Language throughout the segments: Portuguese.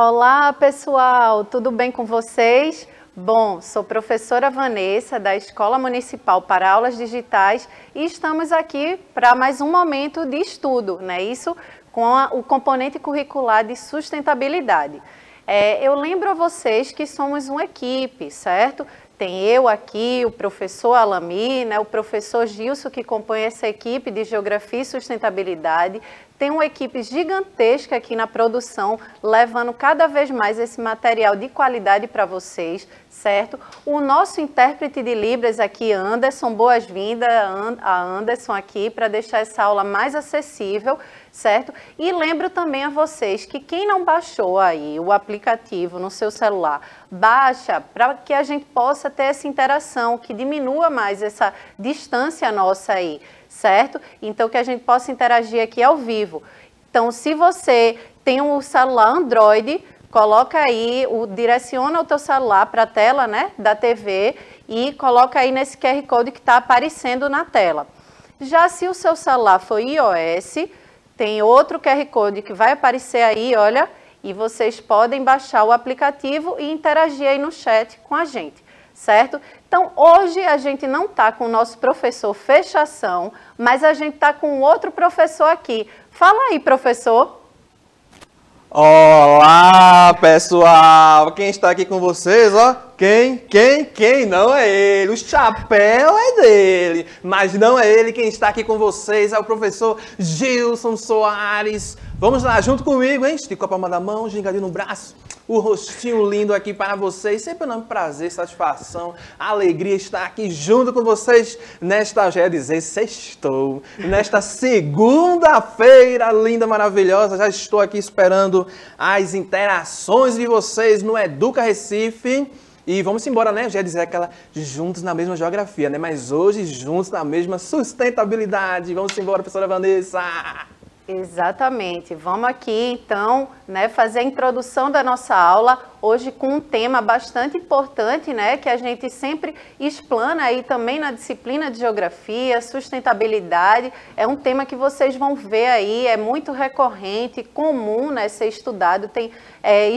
Olá, pessoal, tudo bem com vocês? Bom, sou professora Vanessa da Escola Municipal para Aulas Digitais e estamos aqui para mais um momento de estudo, né? Isso com o componente curricular de sustentabilidade. Eu lembro a vocês que somos uma equipe, certo? Tem eu aqui, o professor Alami, né, o professor Gilson, que compõe essa equipe de Geografia e Sustentabilidade. Tem uma equipe gigantesca aqui na produção, levando cada vez mais esse material de qualidade para vocês, certo? O nosso intérprete de Libras aqui, Anderson, boas-vindas a Anderson aqui, para deixar essa aula mais acessível, certo? E lembro também a vocês que quem não baixou aí o aplicativo no seu celular, baixa para que a gente possa ter essa interação, que diminua mais essa distância nossa aí, certo? Então, que a gente possa interagir aqui ao vivo. Então, se você tem um celular Android, coloca aí, direciona o teu celular para a tela, né, da TV e coloca aí nesse QR Code que está aparecendo na tela. Já se o seu celular for iOS, tem outro QR Code que vai aparecer aí, olha, e vocês podem baixar o aplicativo e interagir aí no chat com a gente, certo? Então, hoje a gente não está com o nosso professor Fechação, mas a gente está com outro professor aqui. Fala aí, professor. Olá, pessoal! Quem está aqui com vocês, ó? Quem? Não é ele. O chapéu é dele, mas não é ele quem está aqui com vocês. É o professor Gilson Soares. Vamos lá, junto comigo, hein? Estica a palma da mão, gingadinho no braço. O rostinho lindo aqui para vocês. Sempre é um prazer, satisfação, alegria estar aqui junto com vocês nesta, já ia dizer, sextou. Nesta segunda-feira linda, maravilhosa. Já estou aqui esperando as interações de vocês no Educa Recife. E vamos embora, né? Já ia dizer aquela juntos na mesma geografia, né? Mas hoje juntos na mesma sustentabilidade. Vamos embora, professora Vanessa! Exatamente. Vamos aqui, então, né, fazer a introdução da nossa aula, hoje com um tema bastante importante, né, que a gente sempre explana aí também na disciplina de Geografia, sustentabilidade. É um tema que vocês vão ver aí, é muito recorrente, comum, né, ser estudado. Tem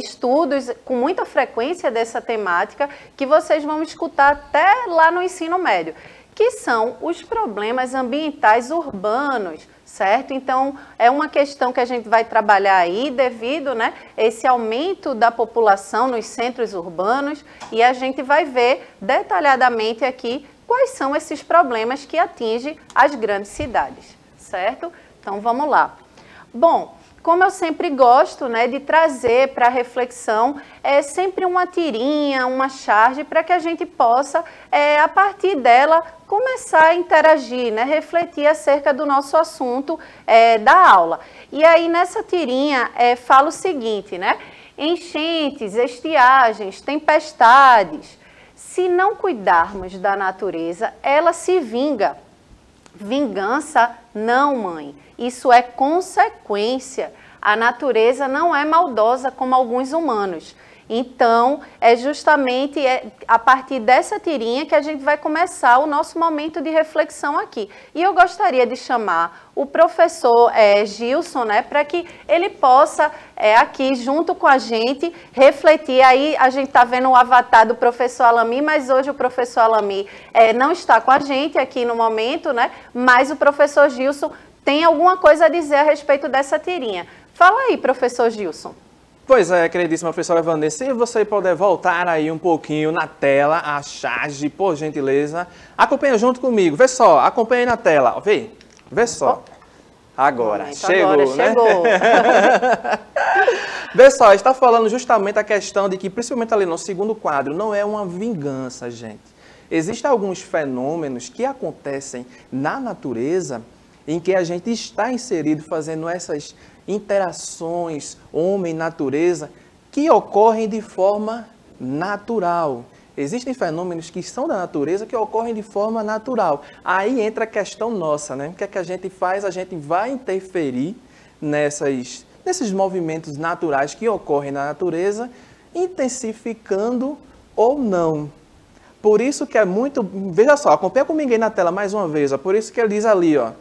estudos com muita frequência dessa temática que vocês vão escutar até lá no ensino médio, que são os problemas ambientais urbanos, certo? Então, é uma questão que a gente vai trabalhar aí devido, né, esse aumento da população nos centros urbanos, e a gente vai ver detalhadamente aqui quais são esses problemas que atingem as grandes cidades, certo? Então, vamos lá. Bom, como eu sempre gosto, né, de trazer para reflexão sempre uma tirinha, uma charge, para que a gente possa, a partir dela, começar a interagir, né, refletir acerca do nosso assunto da aula. E aí, nessa tirinha, fala o seguinte, né? Enchentes, estiagens, tempestades. Se não cuidarmos da natureza, ela se vinga. Vingança, não, mãe. Isso é consequência. A natureza não é maldosa como alguns humanos. Então, é justamente a partir dessa tirinha que a gente vai começar o nosso momento de reflexão aqui. E eu gostaria de chamar o professor Gilson, né, para que ele possa, aqui junto com a gente, refletir. Aí a gente está vendo o avatar do professor Alami, mas hoje o professor Alami não está com a gente aqui no momento, né, mas o professor Gilson tem alguma coisa a dizer a respeito dessa tirinha. Fala aí, professor Gilson. Pois é, queridíssima professora Vanessa, se você puder voltar aí um pouquinho na tela, a charge, por gentileza. Acompanha junto comigo, vê só, acompanha aí na tela, vê só. Agora, chegou, né? Chegou. Vê só, está falando justamente a questão de que, principalmente ali no segundo quadro, não é uma vingança, gente. Existem alguns fenômenos que acontecem na natureza em que a gente está inserido fazendo essas interações homem-natureza que ocorrem de forma natural. Existem fenômenos que são da natureza que ocorrem de forma natural. Aí entra a questão nossa, né? O que é que a gente faz? A gente vai interferir nesses movimentos naturais que ocorrem na natureza, intensificando ou não. Por isso que é muito... Veja só, acompanha comigo aí na tela mais uma vez. Ó. Por isso que ele diz ali, ó.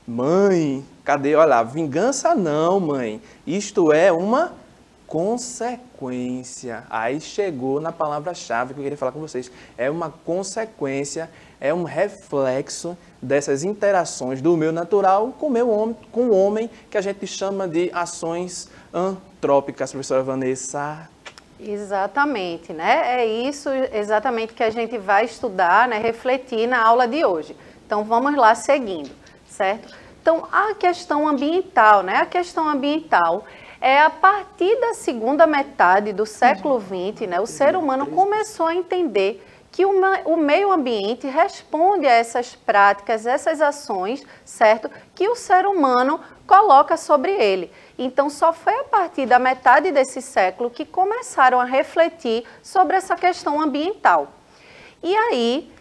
Mãe, cadê? Olha lá, vingança não, mãe. Isto é uma consequência. Aí chegou na palavra-chave que eu queria falar com vocês. É uma consequência, é um reflexo dessas interações do meio natural com o homem, que a gente chama de ações antrópicas, professora Vanessa. Exatamente, né? É isso exatamente que a gente vai estudar, né? Refletir na aula de hoje. Então, vamos lá seguindo, certo? Então, a questão ambiental, né? A questão ambiental é a partir da segunda metade do século XX, né? O ser humano começou a entender que o meio ambiente responde a essas práticas, essas ações, certo? Que o ser humano coloca sobre ele. Então, só foi a partir da metade desse século que começaram a refletir sobre essa questão ambiental. E aí,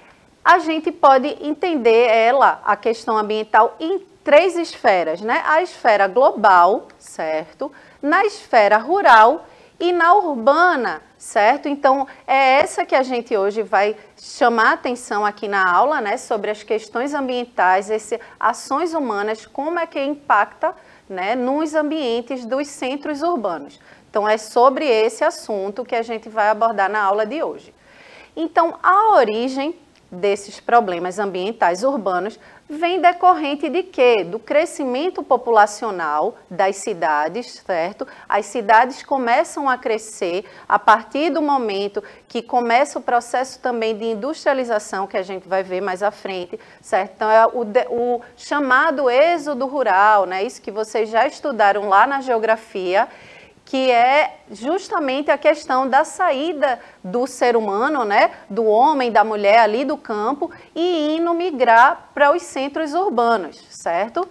a gente pode entender a questão ambiental, em 3 esferas, né? A esfera global, certo? Na esfera rural e na urbana, certo? Então, é essa que a gente hoje vai chamar a atenção aqui na aula, né? Sobre as questões ambientais, ações humanas, como é que impacta, né, nos ambientes dos centros urbanos. Então, é sobre esse assunto que a gente vai abordar na aula de hoje. Então, a origem desses problemas ambientais urbanos vem decorrente de quê? Do crescimento populacional das cidades, certo? As cidades começam a crescer a partir do momento que começa o processo também de industrialização, que a gente vai ver mais à frente, certo? Então, é o chamado êxodo rural, né? Isso que vocês já estudaram lá na geografia, que é justamente a questão da saída do ser humano, né, do homem, da mulher ali do campo e indo migrar para os centros urbanos, certo?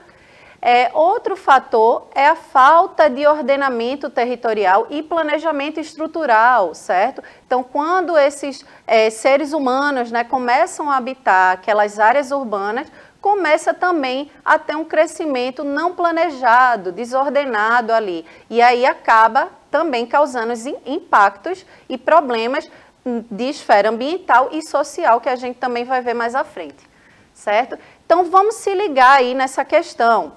Outro fator é a falta de ordenamento territorial e planejamento estrutural, certo? Então, quando esses seres humanos, né, começam a habitar aquelas áreas urbanas, começa também a ter um crescimento não planejado, desordenado ali. E aí acaba também causando impactos e problemas de esfera ambiental e social, que a gente também vai ver mais à frente, certo? Então, vamos se ligar aí nessa questão.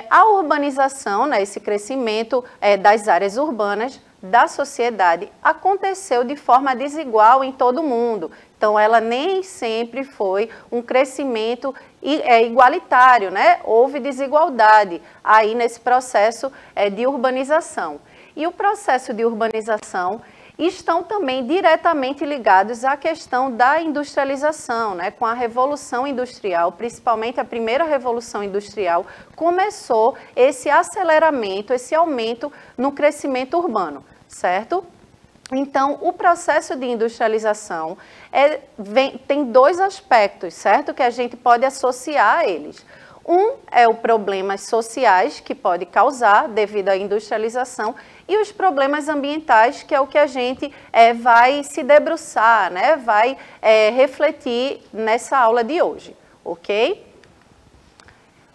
A urbanização, né, esse crescimento das áreas urbanas da sociedade aconteceu de forma desigual em todo o mundo. Então, ela nem sempre foi um crescimento igualitário, né? Houve desigualdade aí nesse processo de urbanização. E o processo de urbanização estão também diretamente ligados à questão da industrialização, né? Com a Revolução Industrial, principalmente a primeira Revolução Industrial, começou esse aceleramento, esse aumento no crescimento urbano, certo? Então, o processo de industrialização tem 2 aspectos, certo? Que a gente pode associar a eles. Um é os problemas sociais que pode causar devido à industrialização e os problemas ambientais, que é o que a gente vai se debruçar, né? Vai refletir nessa aula de hoje, ok?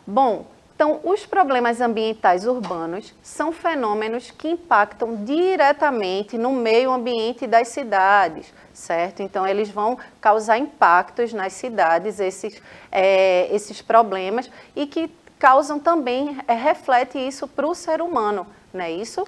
Bom, então, os problemas ambientais urbanos são fenômenos que impactam diretamente no meio ambiente das cidades, certo? Então, eles vão causar impactos nas cidades, esses problemas, e que causam também, reflete isso para o ser humano, não é isso?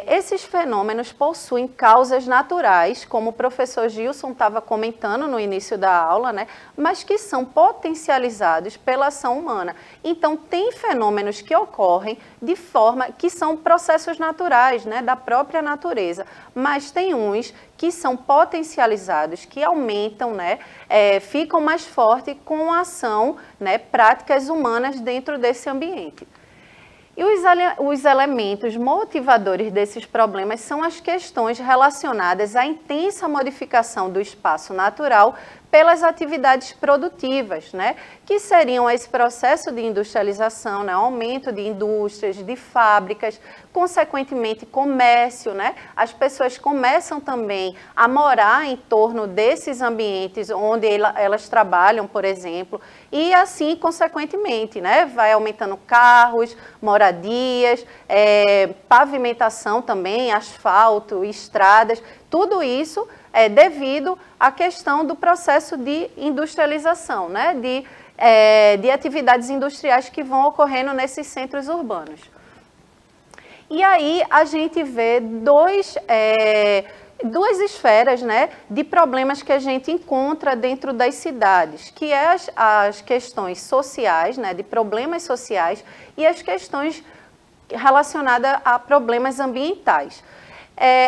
Esses fenômenos possuem causas naturais, como o professor Gilson estava comentando no início da aula, né? Mas que são potencializados pela ação humana. Então, tem fenômenos que ocorrem de forma que são processos naturais, né? Da própria natureza, mas tem uns que são potencializados, que aumentam, né? Ficam mais fortes com a ação, né? Práticas humanas dentro desse ambiente. E os elementos motivadores desses problemas são as questões relacionadas à intensa modificação do espaço natural pelas atividades produtivas, né? Que seriam esse processo de industrialização, né? Aumento de indústrias, de fábricas, consequentemente comércio, né? As pessoas começam também a morar em torno desses ambientes onde elas trabalham, por exemplo, e assim, consequentemente, né? Vai aumentando carros, moradias, pavimentação também, asfalto, estradas, tudo isso é devido à questão do processo de industrialização, né? De atividades industriais que vão ocorrendo nesses centros urbanos. E aí a gente vê duas esferas, né, de problemas que a gente encontra dentro das cidades, que é as questões sociais, né, de problemas sociais, e as questões relacionadas a problemas ambientais.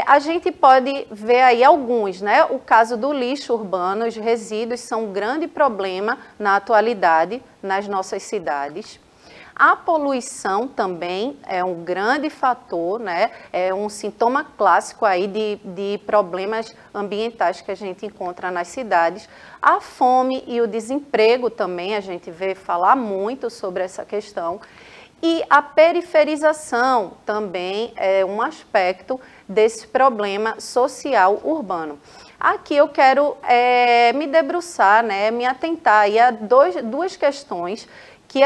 A gente pode ver aí alguns, né? O caso do lixo urbano, os resíduos são um grande problema na atualidade nas nossas cidades. A poluição também é um grande fator, né? É um sintoma clássico aí de problemas ambientais que a gente encontra nas cidades. A fome e o desemprego também, a gente vê falar muito sobre essa questão. E a periferização também é um aspecto desse problema social urbano. Aqui eu quero me debruçar, né, me atentar aí a duas questões que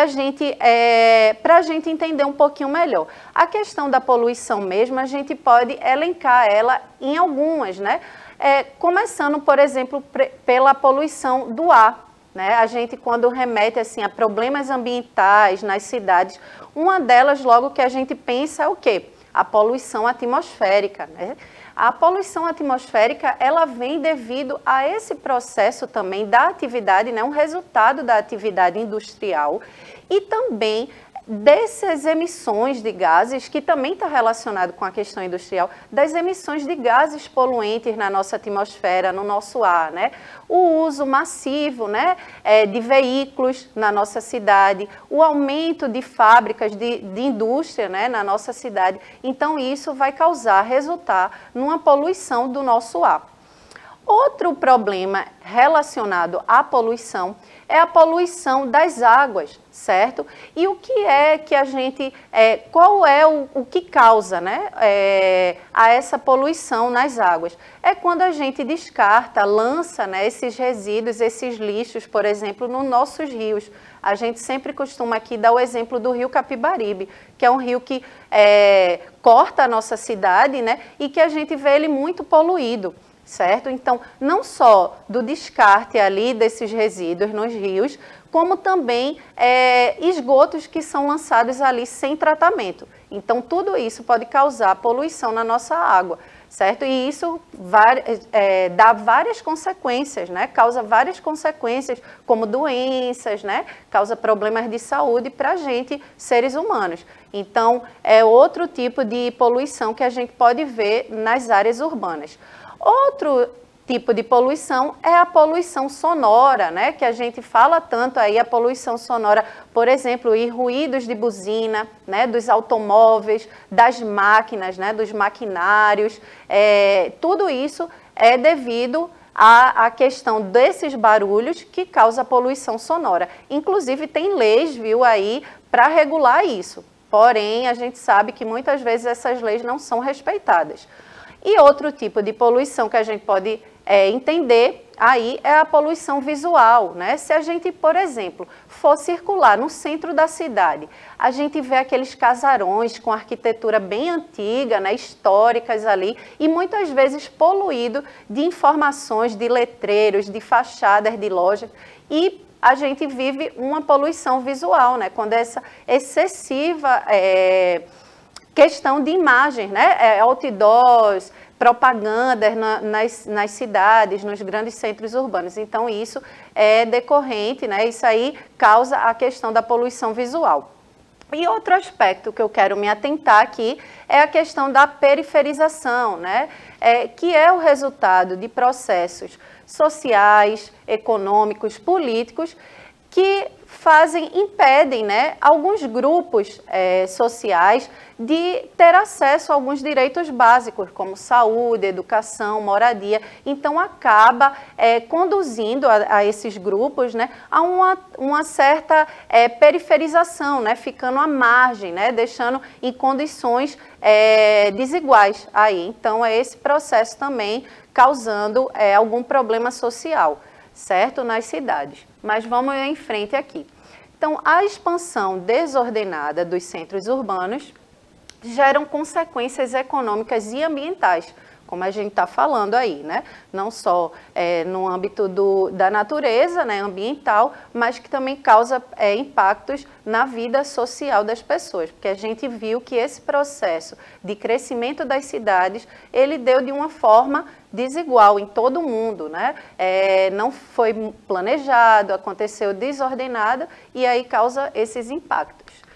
para a gente entender um pouquinho melhor. A questão da poluição mesmo, a gente pode elencar ela em algumas, né? Começando, por exemplo, pela poluição do ar. Né? A gente, quando remete assim, a problemas ambientais nas cidades, uma delas, logo que a gente pensa, é o quê? A poluição atmosférica. Né? A poluição atmosférica, ela vem devido a esse processo também da atividade, né? Um resultado da atividade industrial e também dessas emissões de gases, que também está relacionado com a questão industrial, das emissões de gases poluentes na nossa atmosfera, no nosso ar, né? O uso massivo, né, de veículos na nossa cidade, o aumento de fábricas de indústria, né, na nossa cidade. Então, isso vai resultar numa poluição do nosso ar. Outro problema relacionado à poluição é a poluição das águas, certo? E o que é que a gente, qual é o que causa, né, a essa poluição nas águas? É quando a gente descarta, lança, né, esses resíduos, esses lixos, por exemplo, nos nossos rios. A gente sempre costuma aqui dar o exemplo do rio Capibaribe, que é um rio que corta a nossa cidade, né, e que a gente vê ele muito poluído. Certo? Então, não só do descarte ali desses resíduos nos rios, como também esgotos que são lançados ali sem tratamento. Então, tudo isso pode causar poluição na nossa água, certo? E isso dá várias consequências, né? Causa várias consequências, como doenças, né? Causa problemas de saúde para a gente, seres humanos. Então, é outro tipo de poluição que a gente pode ver nas áreas urbanas. Outro tipo de poluição é a poluição sonora, né? Que a gente fala tanto aí, a poluição sonora, por exemplo, e ruídos de buzina, né? Dos automóveis, das máquinas, né? Dos maquinários, tudo isso é devido à questão desses barulhos que causa poluição sonora. Inclusive tem leis, viu, aí para regular isso, porém a gente sabe que muitas vezes essas leis não são respeitadas. E outro tipo de poluição que a gente pode entender aí é a poluição visual, né? Se a gente, por exemplo, for circular no centro da cidade, a gente vê aqueles casarões com arquitetura bem antiga, né, históricas ali, e muitas vezes poluído de informações, de letreiros, de fachadas de lojas, e a gente vive uma poluição visual, né? Quando essa excessiva questão de imagens, né? Outdoors, propagandas nas cidades, nos grandes centros urbanos. Então, isso é decorrente, né? Isso aí causa a questão da poluição visual. E outro aspecto que eu quero me atentar aqui é a questão da periferização, né? Que é o resultado de processos sociais, econômicos, políticos, que impedem, né, alguns grupos sociais de ter acesso a alguns direitos básicos, como saúde, educação, moradia. Então, acaba conduzindo a esses grupos, né, a uma certa periferização, né, ficando à margem, né, deixando em condições desiguais aí. Então, é esse processo também causando algum problema social, certo, nas cidades. Mas vamos em frente aqui. Então, a expansão desordenada dos centros urbanos geram consequências econômicas e ambientais, como a gente está falando aí, né? Não só no âmbito da natureza, né, ambiental, mas que também causa impactos na vida social das pessoas, porque a gente viu que esse processo de crescimento das cidades, ele deu de uma forma desigual em todo o mundo, né? Não foi planejado, aconteceu desordenado e aí causa esses impactos.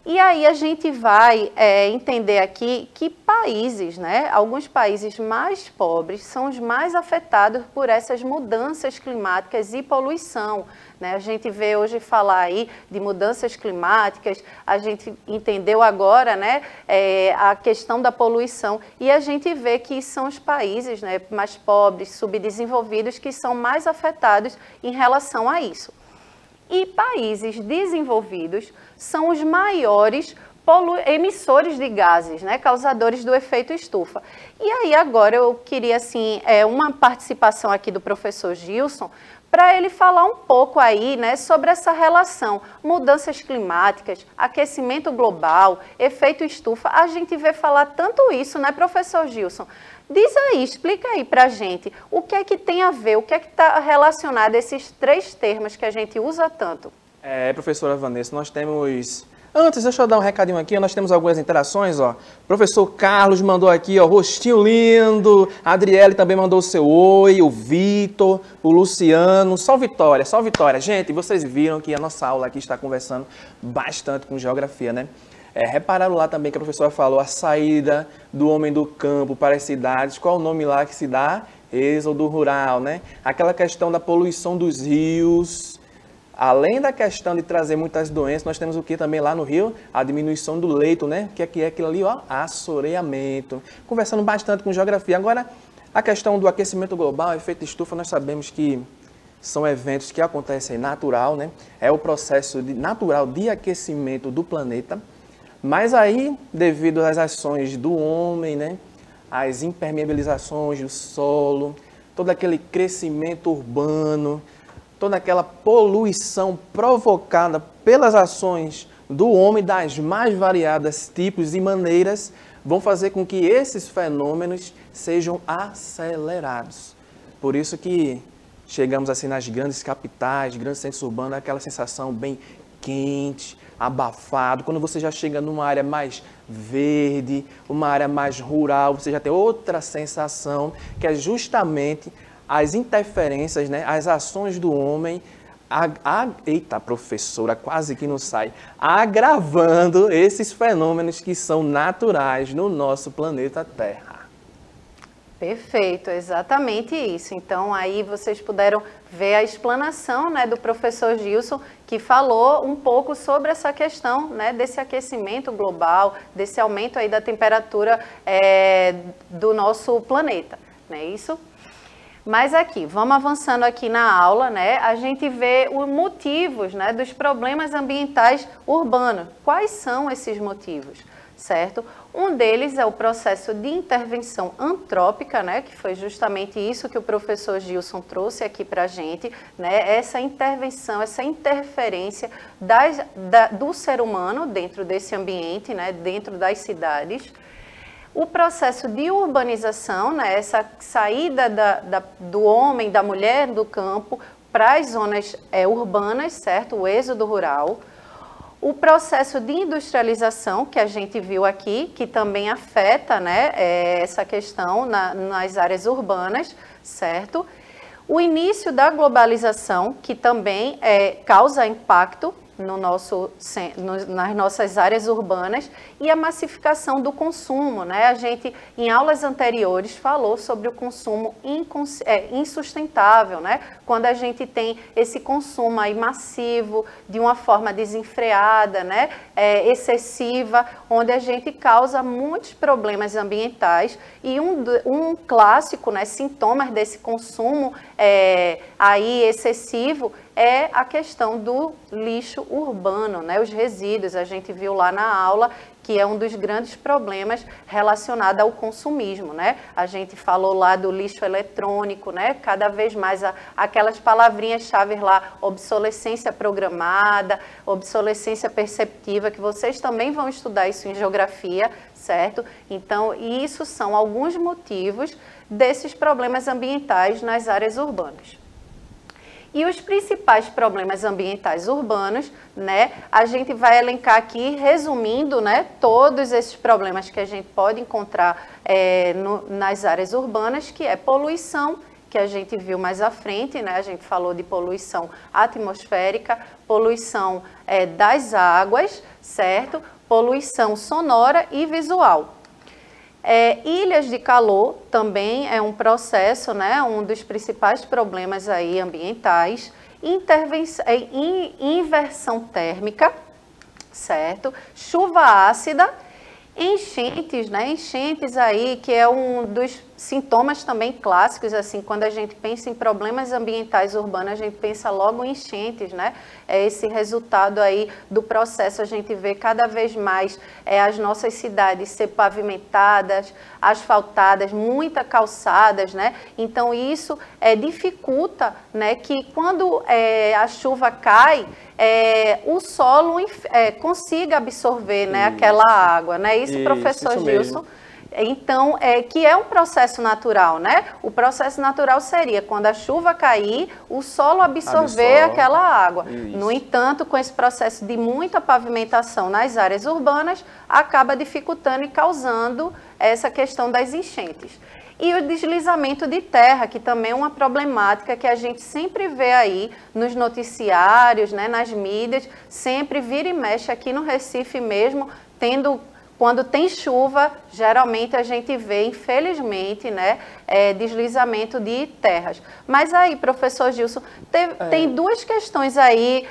E aí a gente vai entender aqui que países, né, alguns países mais pobres são os mais afetados por essas mudanças climáticas e poluição, né? A gente vê hoje falar aí de mudanças climáticas, a gente entendeu agora, né, a questão da poluição e a gente vê que são os países, né, mais pobres, subdesenvolvidos, que são mais afetados em relação a isso. E países desenvolvidos são os maiores emissores de gases, né, causadores do efeito estufa. E aí agora eu queria assim, uma participação aqui do professor Gilson, para ele falar um pouco aí, né, sobre essa relação, mudanças climáticas, aquecimento global, efeito estufa. A gente vê falar tanto isso, né, professor Gilson? Diz aí, explica aí pra gente, o que é que tem a ver, o que é que está relacionado a esses três termos que a gente usa tanto? Professora Vanessa, nós temos... Antes, deixa eu dar um recadinho aqui, nós temos algumas interações, ó. Professor Carlos mandou aqui, ó, rostinho lindo. A Adriele também mandou o seu oi, o Vitor, o Luciano. Só vitória, só vitória. Gente, vocês viram que a nossa aula aqui está conversando bastante com geografia, né? Repararam lá também que a professora falou a saída do homem do campo para as cidades. Qual o nome lá que se dá? Êxodo rural, né? Aquela questão da poluição dos rios. Além da questão de trazer muitas doenças, nós temos o que também lá no Rio? A diminuição do leito, né? Que é aquilo ali, ó, assoreamento. Conversando bastante com geografia. Agora, a questão do aquecimento global, efeito estufa, nós sabemos que são eventos que acontecem natural, né? É o processo natural de aquecimento do planeta. Mas aí, devido às ações do homem, né? As impermeabilizações do solo, todo aquele crescimento urbano, toda aquela poluição provocada pelas ações do homem das mais variadas tipos e maneiras, vão fazer com que esses fenômenos sejam acelerados. Por isso que chegamos assim nas grandes capitais, grandes centros urbanos, aquela sensação bem quente, abafado. Quando você já chega numa área mais verde, uma área mais rural, você já tem outra sensação, que é justamente as interferências, né, as ações do homem, eita, professora, quase que não sai, agravando esses fenômenos que são naturais no nosso planeta Terra. Perfeito, exatamente isso. Então, aí vocês puderam ver a explanação, né, do professor Gilson, que falou um pouco sobre essa questão, né, desse aquecimento global, desse aumento aí da temperatura do nosso planeta, não é isso? Mas aqui, vamos avançando aqui na aula, né? A gente vê os motivos, né, dos problemas ambientais urbanos. Quais são esses motivos, certo? Um deles é o processo de intervenção antrópica, né, que foi justamente isso que o professor Gilson trouxe aqui para a gente, né, essa intervenção, essa interferência do ser humano dentro desse ambiente, né, dentro das cidades. O processo de urbanização, né, essa saída do homem, da mulher do campo para as zonas urbanas, certo? O êxodo rural. O processo de industrialização, que a gente viu aqui, que também afeta, né, essa questão nas áreas urbanas, certo? O início da globalização, que também causa impacto nas nossas áreas urbanas, e a massificação do consumo, né? A gente, em aulas anteriores, falou sobre o consumo insustentável, né? Quando a gente tem esse consumo aí massivo, de uma forma desenfreada, né? Excessiva, onde a gente causa muitos problemas ambientais, e um clássico, né, sintomas desse consumo aí excessivo é a questão do lixo urbano, né? Os resíduos. A gente viu lá na aula que é um dos grandes problemas relacionado ao consumismo, né? A gente falou lá do lixo eletrônico, né? Cada vez mais aquelas palavrinhas-chave lá, obsolescência programada, obsolescência perceptiva, que vocês também vão estudar isso em geografia, certo? Então, isso são alguns motivos desses problemas ambientais nas áreas urbanas. E os principais problemas ambientais urbanos, né, a gente vai elencar aqui, resumindo, né, todos esses problemas que a gente pode encontrar nas áreas urbanas, que é poluição, que a gente viu mais à frente, né, a gente falou de poluição atmosférica, poluição das águas, certo? Poluição sonora e visual. Ilhas de calor também é um processo, né, um dos principais problemas aí ambientais, inversão térmica, certo? Chuva ácida, enchentes, né, enchentes aí que é um dos sintomas também clássicos, assim, quando a gente pensa em problemas ambientais urbanos, a gente pensa logo em enchentes, né? É esse resultado aí do processo, a gente vê cada vez mais as nossas cidades ser pavimentadas, asfaltadas, muitas calçadas, né? Então isso dificulta, né, que quando a chuva cai, o solo consiga absorver, né, aquela água, né? Isso, professor Gilson. Mesmo. Então, que é um processo natural, né? O processo natural seria quando a chuva cair, o solo absorver aquela água. Isso. No entanto, com esse processo de muita pavimentação nas áreas urbanas, acaba dificultando e causando essa questão das enchentes. E o deslizamento de terra, que também é uma problemática que a gente sempre vê aí nos noticiários, né, nas mídias, sempre vira e mexe aqui no Recife mesmo, quando tem chuva, geralmente a gente vê, infelizmente, né, deslizamento de terras. Mas aí, professor Gilson, tem duas questões aí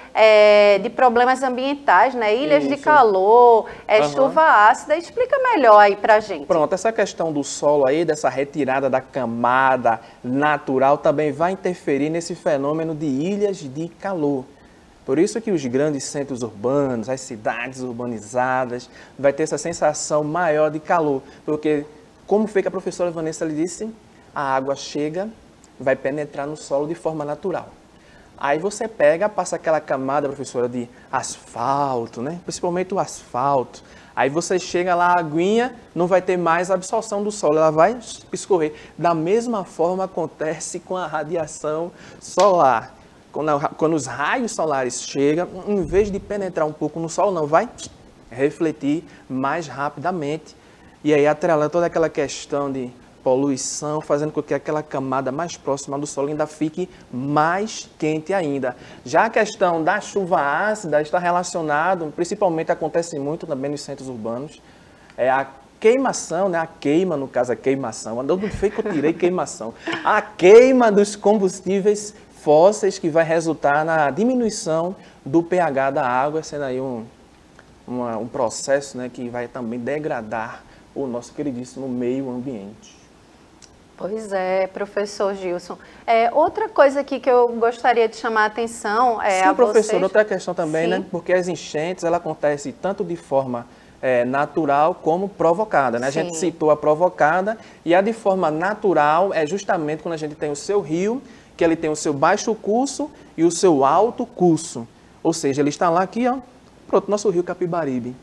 de problemas ambientais, né? Ilhas de calor, chuva ácida. Explica melhor aí pra gente. Pronto, essa questão do solo aí, dessa retirada da camada natural, também vai interferir nesse fenômeno de ilhas de calor. Por isso que os grandes centros urbanos, as cidades urbanizadas, vai ter essa sensação maior de calor. Porque, como foi que a professora Vanessa lhe disse, a água chega, vai penetrar no solo de forma natural. Aí você passa aquela camada, professora, de asfalto, né? Principalmente o asfalto. Aí você chega lá, a aguinha não vai ter mais absorção do solo, ela vai escorrer. Da mesma forma acontece com a radiação solar. Quando os raios solares chegam, em vez de penetrar um pouco no solo, não, vai refletir mais rapidamente. E aí atrela toda aquela questão de poluição, fazendo com que aquela camada mais próxima do solo ainda fique mais quente ainda. Já a questão da chuva ácida está relacionado, principalmente acontece muito também nos centros urbanos, a queimação, né? A queima, no caso a queimação, onde foi que eu tirei queimação? A queima dos combustíveis fósseis que vai resultar na diminuição do pH da água, sendo aí um processo, né, que vai também degradar o nosso queridíssimo meio ambiente. Pois é, professor Gilson. Outra coisa aqui que eu gostaria de chamar a atenção Sim, professor, outra questão também, né? Porque as enchentes, ela acontecem tanto de forma natural como provocada, né? A gente citou a provocada e a de forma natural é justamente quando a gente tem o seu rio, que ele tem o seu baixo curso e o seu alto curso. Ou seja, ele está lá aqui, ó, pronto, nosso rio Capibaribe.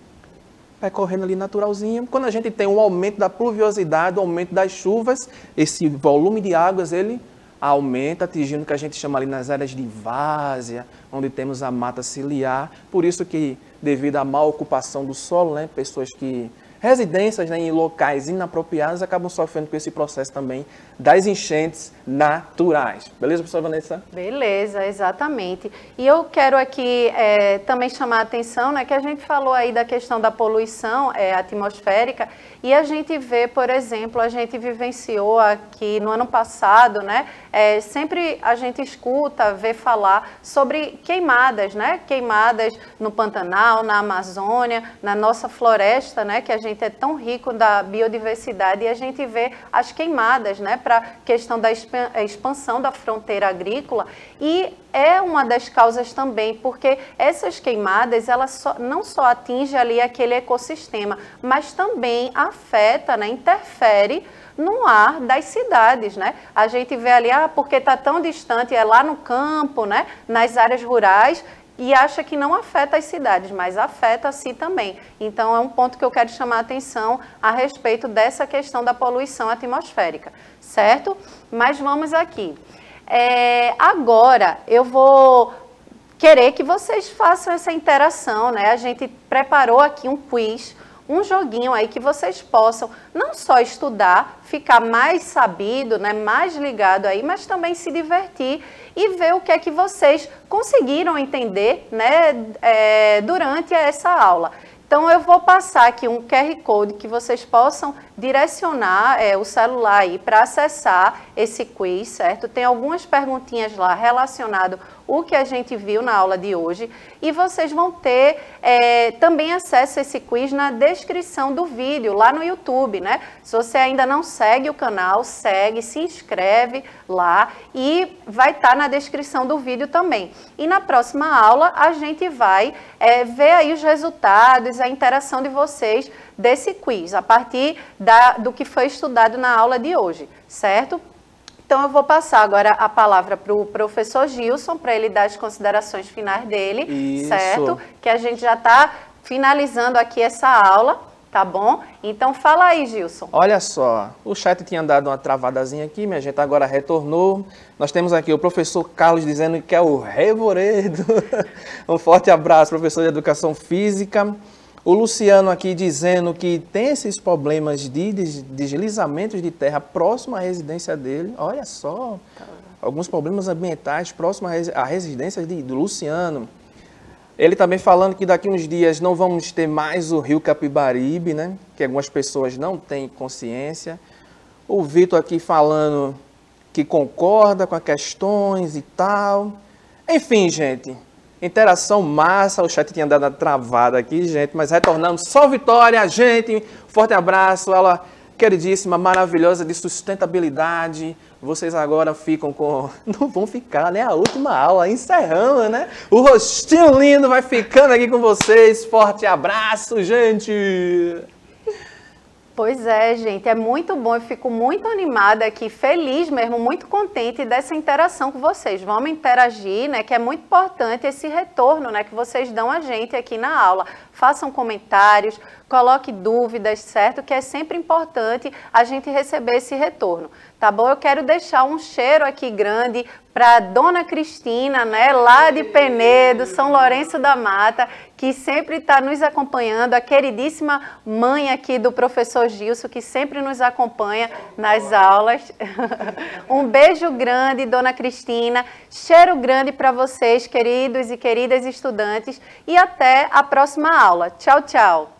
Vai correndo ali naturalzinho. Quando a gente tem um aumento da pluviosidade, um aumento das chuvas, esse volume de águas, ele aumenta, atingindo o que a gente chama ali nas áreas de várzea, onde temos a mata ciliar. Por isso que, devido à má ocupação do solo, né, pessoas que residências, né, em locais inapropriados acabam sofrendo com esse processo também das enchentes naturais. Beleza, professora Vanessa? Beleza, exatamente. E eu quero aqui também chamar a atenção, né, que a gente falou aí da questão da poluição atmosférica e a gente vê, por exemplo, a gente vivenciou aqui no ano passado, né, sempre a gente escuta, vê falar sobre queimadas, né, queimadas no Pantanal, na Amazônia, na nossa floresta, né, que a gente gente é tão rico da biodiversidade e a gente vê as queimadas, né, para a questão da expansão da fronteira agrícola, e é uma das causas também, porque essas queimadas, elas não só atingem ali aquele ecossistema, mas também afeta, né, interfere no ar das cidades, né? A gente vê ali, porque está tão distante, é lá no campo, né, nas áreas rurais, e acha que não afeta as cidades, mas afeta sim também. Então, é um ponto que eu quero chamar a atenção a respeito dessa questão da poluição atmosférica, certo? Mas vamos aqui. Agora, eu vou querer que vocês façam essa interação, né? A gente preparou aqui um quiz, um joguinho aí que vocês possam não só estudar, ficar mais sabido, né, mais ligado aí, mas também se divertir e ver o que é que vocês conseguiram entender, né, durante essa aula. Então, eu vou passar aqui um QR Code que vocês possam direcionar o celular aí para acessar esse quiz, certo? Tem algumas perguntinhas lá relacionadas o que a gente viu na aula de hoje, e vocês vão ter também acesso a esse quiz na descrição do vídeo, lá no YouTube, né? Se você ainda não segue o canal, segue, se inscreve lá e vai estar na descrição do vídeo também. E na próxima aula a gente vai ver aí os resultados, a interação de vocês desse quiz, a partir do que foi estudado na aula de hoje, certo? Então, eu vou passar agora a palavra para o professor Gilson, para ele dar as considerações finais dele, Isso. Certo? Que a gente já está finalizando aqui essa aula, tá bom? Então, fala aí, Gilson. Olha só, o chat tinha dado uma travadazinha aqui, minha gente agora retornou. Nós temos aqui o professor Carlos dizendo que é o Revoredo. Um forte abraço, professor de Educação Física. O Luciano aqui dizendo que tem esses problemas de deslizamentos de terra próximo à residência dele. Olha só, alguns problemas ambientais próximos à residência do Luciano. Ele também falando que daqui uns dias não vamos ter mais o rio Capibaribe, né? Que algumas pessoas não têm consciência. O Vitor aqui falando que concorda com as questões e tal. Enfim, gente. Interação massa, o chat tinha dado uma travada aqui, gente, mas retornamos. Só vitória, gente. Forte abraço, ela queridíssima, maravilhosa de sustentabilidade. Vocês agora ficam com... Não vão ficar, né? A última aula, encerrando, né? O rostinho lindo vai ficando aqui com vocês. Forte abraço, gente. Pois é, gente, é muito bom, eu fico muito animada aqui, feliz mesmo, muito contente dessa interação com vocês. Vamos interagir, né, que é muito importante esse retorno, né, que vocês dão a gente aqui na aula. Façam comentários, coloque dúvidas, certo? Que é sempre importante a gente receber esse retorno, tá bom? Eu quero deixar um cheiro aqui grande para Dona Cristina, né, lá de Penedo, São Lourenço da Mata, que sempre está nos acompanhando, a queridíssima mãe aqui do professor Gilson, que sempre nos acompanha nas aulas. Um beijo grande, Dona Cristina, cheiro grande para vocês, queridos e queridas estudantes, e até a próxima aula. Tchau, tchau!